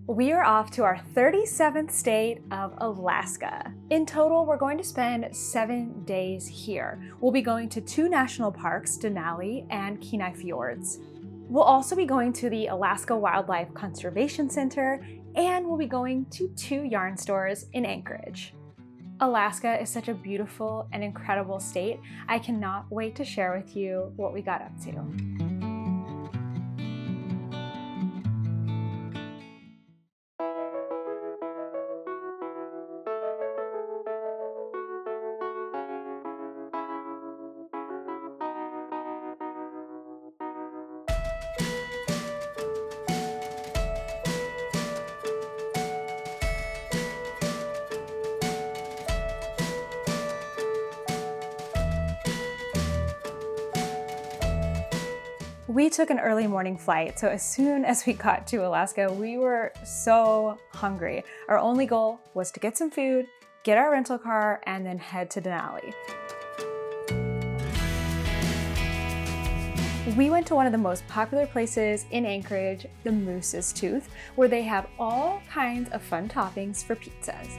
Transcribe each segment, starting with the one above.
We are off to our 37th state of Alaska. In total, we're going to spend 7 days here. We'll be going to 2 national parks, Denali and Kenai Fjords. We'll also be going to the Alaska Wildlife Conservation Center, and we'll be going to 2 yarn stores in Anchorage. Alaska is such a beautiful and incredible state. I cannot wait to share with you what we got up to. We took an early morning flight, so as soon as we got to Alaska, we were so hungry. Our only goal was to get some food, get our rental car, and then head to Denali. We went to one of the most popular places in Anchorage, the Moose's Tooth, where they have all kinds of fun toppings for pizzas.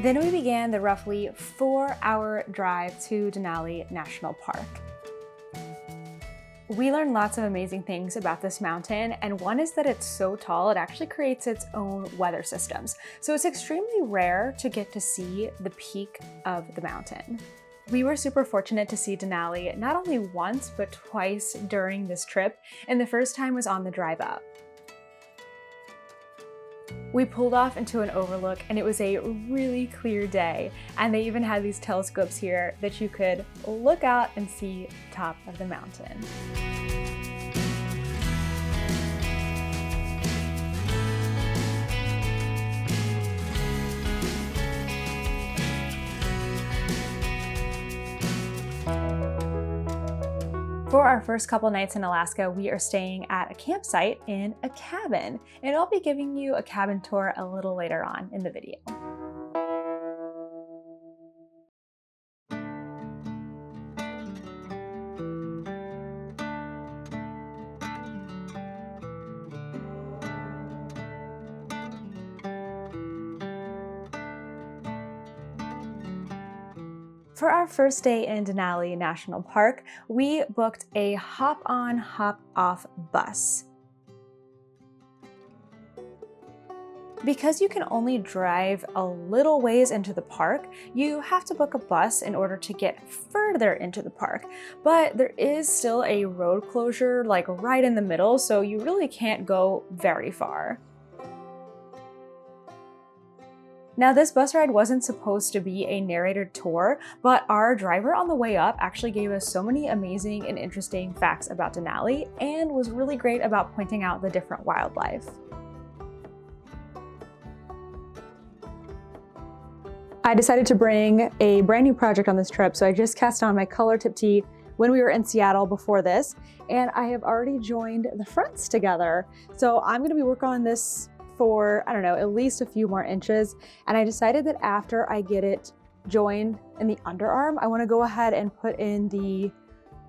Then we began the roughly 4-hour drive to Denali National Park. We learned lots of amazing things about this mountain, and one is that it's so tall it actually creates its own weather systems. So it's extremely rare to get to see the peak of the mountain. We were super fortunate to see Denali not only once, but twice during this trip, and the first time was on the drive up. We pulled off into an overlook and it was a really clear day, and they even had these telescopes here that you could look out and see the top of the mountain. For our first couple nights in Alaska, we are staying at a campsite in a cabin, and I'll be giving you a cabin tour a little later on in the video. For our first day in Denali National Park, we booked a hop-on, hop-off bus. Because you can only drive a little ways into the park, you have to book a bus in order to get further into the park. But there is still a road closure like right in the middle, so you really can't go very far. Now, this bus ride wasn't supposed to be a narrated tour, but our driver on the way up actually gave us so many amazing and interesting facts about Denali and was really great about pointing out the different wildlife. I decided to bring a brand new project on this trip, so I just cast on my color tip tee when we were in Seattle before this, and I have already joined the fronts together. So I'm gonna be working on this for, I don't know, at least a few more inches. And I decided that after I get it joined in the underarm, I want to go ahead and put in the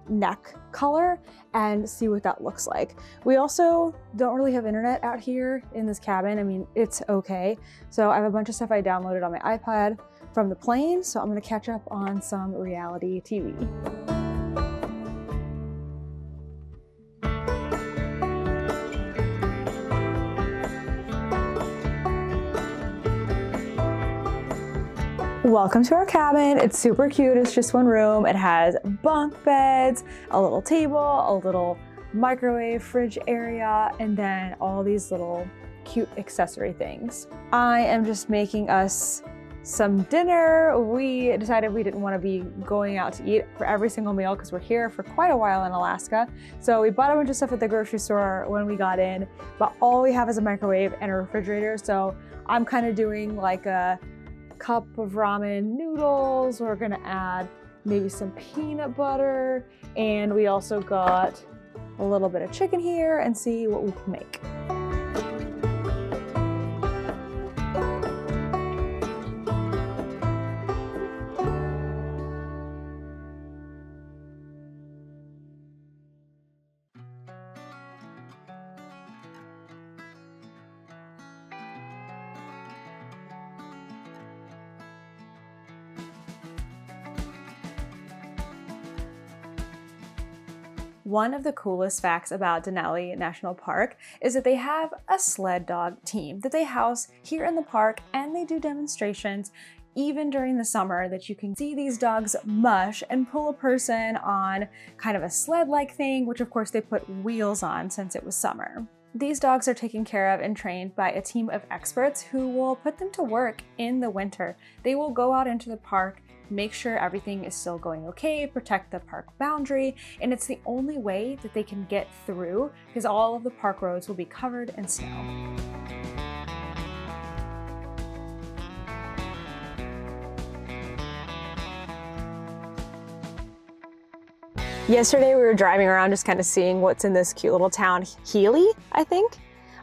neck color and see what that looks like. We also don't really have internet out here in this cabin. I mean, it's okay. So I have a bunch of stuff I downloaded on my iPad from the plane. So I'm going to catch up on some reality TV. Welcome to our cabin. It's super cute. It's just one room. It has bunk beds, a little table, a little microwave fridge area, and then all these little cute accessory things. I am just making us some dinner. We decided we didn't want to be going out to eat for every single meal because we're here for quite a while in Alaska. So we bought a bunch of stuff at the grocery store when we got in, but all we have is a microwave and a refrigerator. So I'm kind of doing like a cup of ramen noodles. We're gonna add maybe some peanut butter, and we also got a little bit of chicken here and see what we can make. One of the coolest facts about Denali National Park is that they have a sled dog team that they house here in the park, and they do demonstrations even during the summer that you can see these dogs mush and pull a person on kind of a sled-like thing, which of course they put wheels on since it was summer. These dogs are taken care of and trained by a team of experts who will put them to work in the winter. They will go out into the park, make sure everything is still going okay, protect the park boundary, and it's the only way that they can get through because all of the park roads will be covered in snow. Yesterday we were driving around just kind of seeing what's in this cute little town, Healy, I think,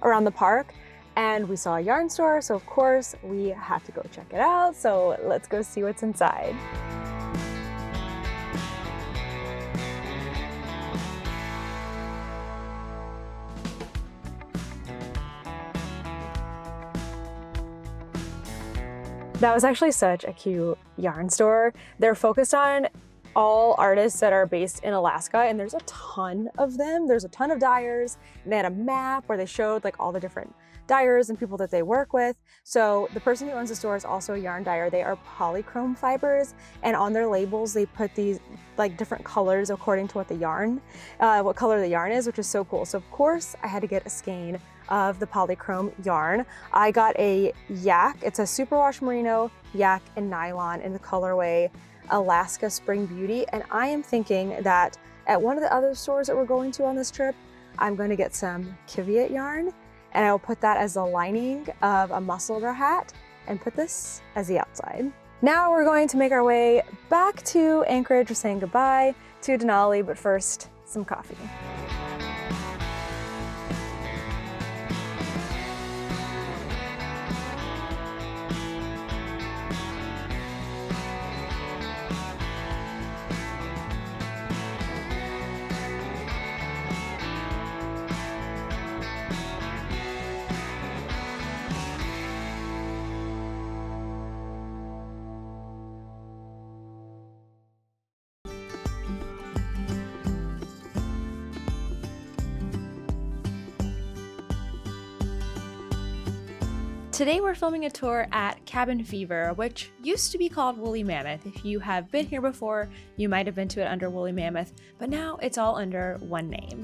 around the park. And we saw a yarn store, so of course we have to go check it out. So let's go see what's inside. That was actually such a cute yarn store. They're focused on all artists that are based in Alaska, and there's a ton of them. There's a ton of dyers, and they had a map where they showed like all the different dyers and people that they work with. So the person who owns the store is also a yarn dyer. They are polychrome fibers, and on their labels they put these like different colors according to what the yarn, what color the yarn is, which is so cool. So of course I had to get a skein of the polychrome yarn. I got a yak. It's a superwash merino, yak, and nylon in the colorway Alaska Spring Beauty, and I am thinking that at one of the other stores that we're going to on this trip, I'm going to get some Kiviat yarn, and I'll put that as the lining of a mussel hat and put this as the outside. Now we're going to make our way back to Anchorage. We're saying goodbye to Denali, but first, some coffee. Today we're filming a tour at Cabin Fever, which used to be called Woolly Mammoth. If you have been here before, you might have been to it under Woolly Mammoth, but now it's all under one name.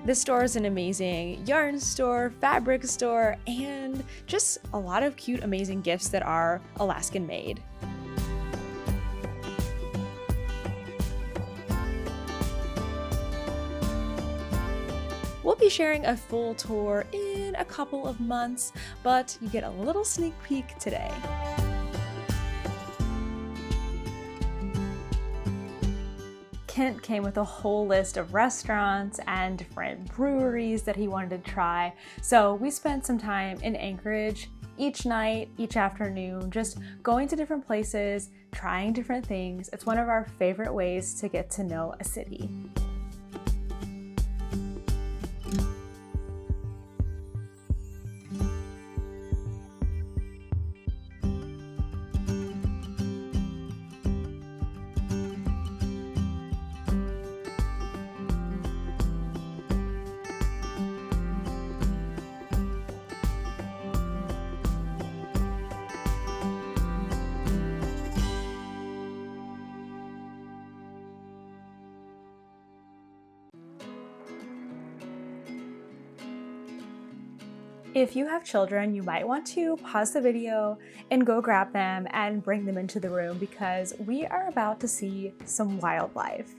This store is an amazing yarn store, fabric store, and just a lot of cute, amazing gifts that are Alaskan made. We'll be sharing a full tour in a couple of months, but you get a little sneak peek today. Kent came with a whole list of restaurants and different breweries that he wanted to try, so we spent some time in Anchorage each night, each afternoon, just going to different places, trying different things. It's one of our favorite ways to get to know a city. If you have children, you might want to pause the video and go grab them and bring them into the room because we are about to see some wildlife.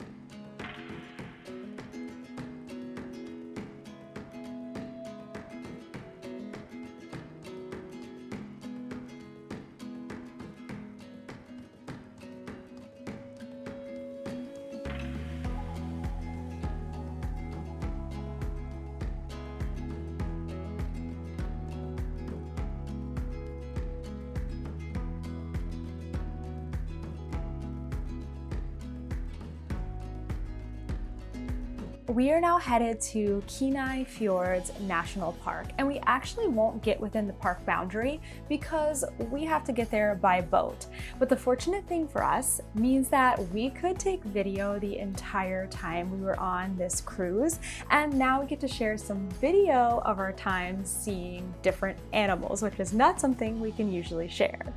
We are now headed to Kenai Fjords National Park, and we actually won't get within the park boundary because we have to get there by boat. But the fortunate thing for us means that we could take video the entire time we were on this cruise, and now we get to share some video of our time seeing different animals, which is not something we can usually share.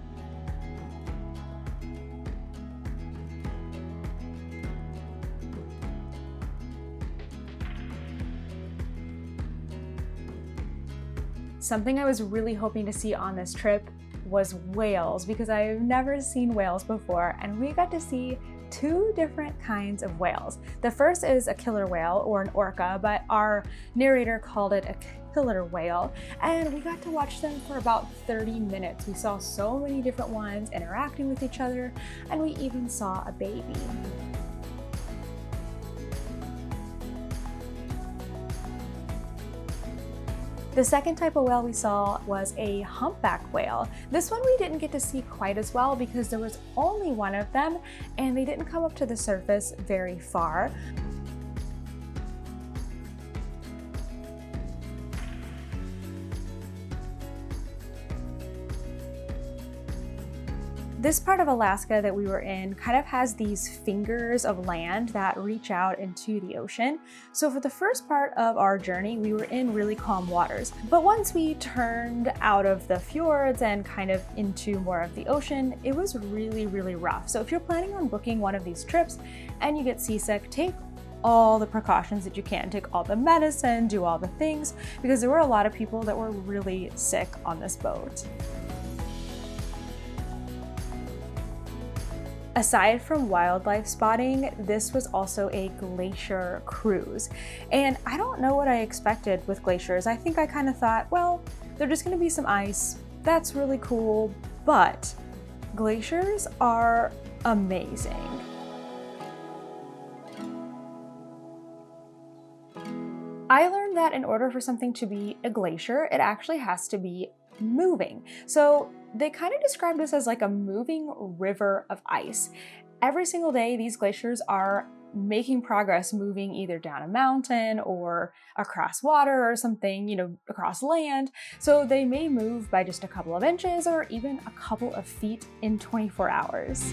Something I was really hoping to see on this trip was whales, because I've never seen whales before, and we got to see two different kinds of whales. The first is a killer whale, or an orca, but our narrator called it a killer whale, and we got to watch them for about 30 minutes. We saw so many different ones interacting with each other, and we even saw a baby. The second type of whale we saw was a humpback whale. This one we didn't get to see quite as well because there was only one of them and they didn't come up to the surface very far. This part of Alaska that we were in kind of has these fingers of land that reach out into the ocean. So for the first part of our journey, we were in really calm waters. But once we turned out of the fjords and kind of into more of the ocean, it was really, really rough. So if you're planning on booking one of these trips and you get seasick, take all the precautions that you can. Take all the medicine, do all the things, because there were a lot of people that were really sick on this boat. Aside from wildlife spotting, this was also a glacier cruise. And I don't know what I expected with glaciers. I think I kind of thought, well, they're just gonna be some ice. That's really cool, but glaciers are amazing. I learned that in order for something to be a glacier, it actually has to be moving. So they kind of described this as like a moving river of ice. Every single day, these glaciers are making progress, moving either down a mountain or across water or something, across land. So they may move by just a couple of inches or even a couple of feet in 24 hours.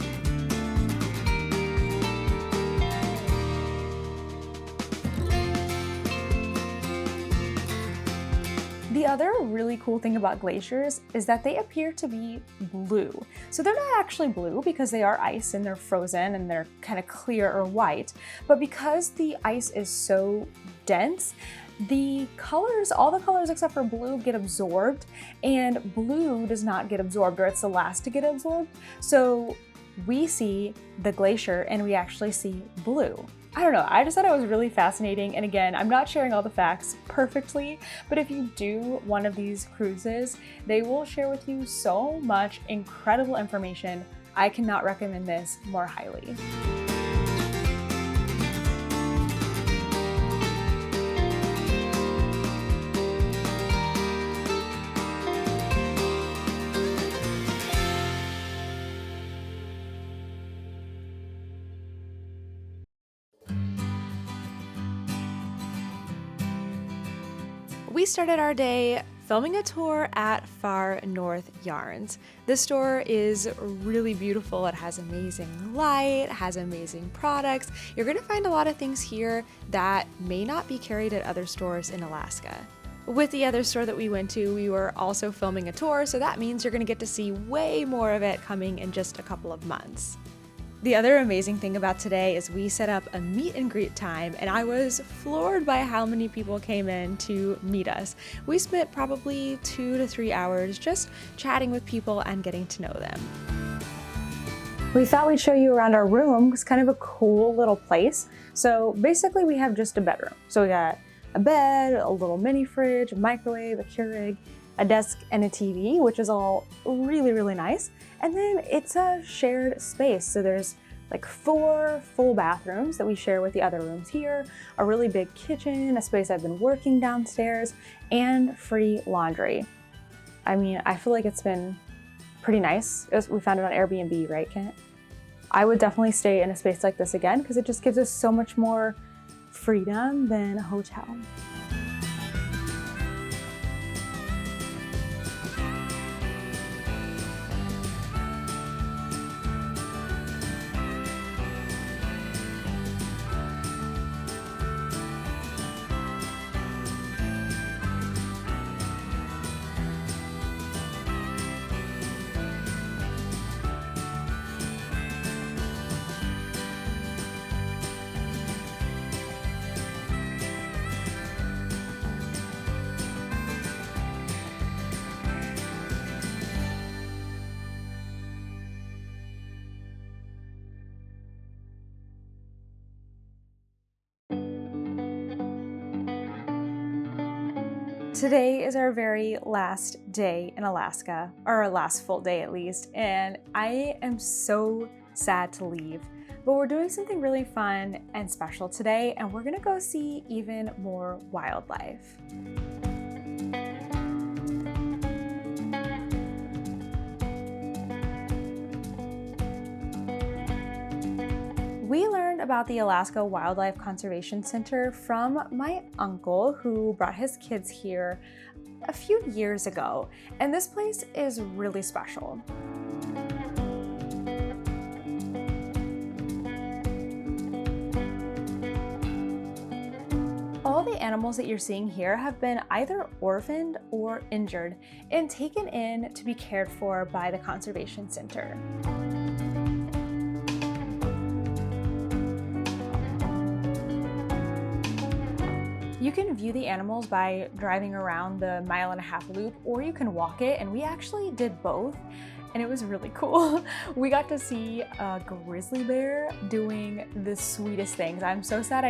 The other really cool thing about glaciers is that they appear to be blue. So they're not actually blue because they are ice and they're frozen and they're kind of clear or white, but because the ice is so dense, the colors, all the colors except for blue, get absorbed, and blue does not get absorbed, or it's the last to get absorbed. So we see the glacier and we actually see blue. I don't know, I just thought it was really fascinating. And again, I'm not sharing all the facts perfectly, but if you do one of these cruises, they will share with you so much incredible information. I cannot recommend this more highly. We started our day filming a tour at Far North Yarns. This store is really beautiful. It has amazing light, has amazing products. You're gonna find a lot of things here that may not be carried at other stores in Alaska. With the other store that we went to, we were also filming a tour, so that means you're gonna get to see way more of it coming in just a couple of months. The other amazing thing about today is we set up a meet and greet time, and I was floored by how many people came in to meet us. We spent probably 2 to 3 hours just chatting with people and getting to know them. We thought we'd show you around our room. It's kind of a cool little place. So basically we have just a bedroom. So we got a bed, a little mini fridge, a microwave, a Keurig, a desk, and a TV, which is all really, really nice. And then it's a shared space. So there's like 4 full bathrooms that we share with the other rooms here, a really big kitchen, a space I've been working downstairs, and free laundry. I mean, I feel like it's been pretty nice. We found it on Airbnb, right, Kent? I would definitely stay in a space like this again because it just gives us so much more freedom than a hotel. Today is our very last day in Alaska, or our last full day at least, and I am so sad to leave. But we're doing something really fun and special today, and we're gonna go see even more wildlife. We learned about the Alaska Wildlife Conservation Center from my uncle who brought his kids here a few years ago, and this place is really special. All the animals that you're seeing here have been either orphaned or injured and taken in to be cared for by the Conservation Center. You can view the animals by driving around the 1.5-mile loop, or you can walk it, and we actually did both, and it was really cool. We got to see a grizzly bear doing the sweetest things. I'm so sad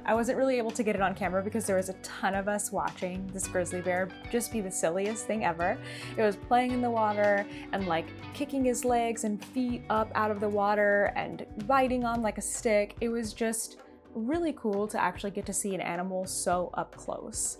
I wasn't really able to get it on camera because there was a ton of us watching this grizzly bear just be the silliest thing ever. It was playing in the water and like kicking his legs and feet up out of the water and biting on like a stick. It was just really cool to actually get to see an animal so up close.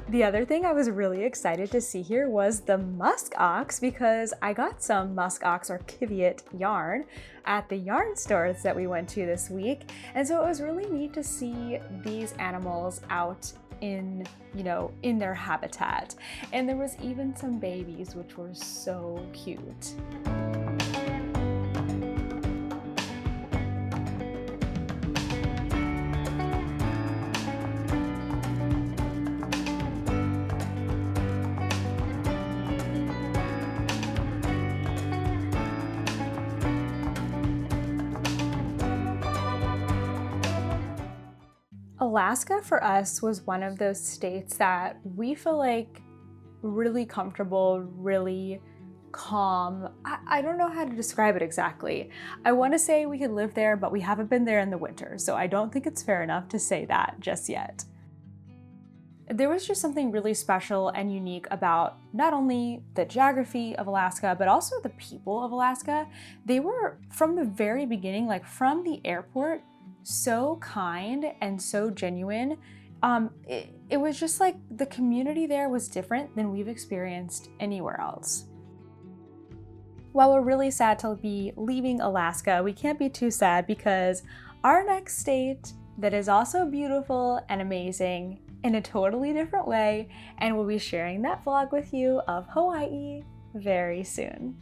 The other thing I was really excited to see here was the musk ox, because I got some musk ox or kiviot yarn at the yarn stores that we went to this week. And so it was really neat to see these animals out in their habitat. And there was even some babies, which were so cute. Alaska for us was one of those states that we feel like really comfortable, really calm. I don't know how to describe it exactly. I want to say we could live there, but we haven't been there in the winter, so I don't think it's fair enough to say that just yet. There was just something really special and unique about not only the geography of Alaska, but also the people of Alaska. They were, from the very beginning, like from the airport, so kind and so genuine. It was just like the community there was different than we've experienced anywhere else. While we're really sad to be leaving Alaska, we can't be too sad because our next state that is also beautiful and amazing in a totally different way, and we'll be sharing that vlog with you of Hawaii very soon.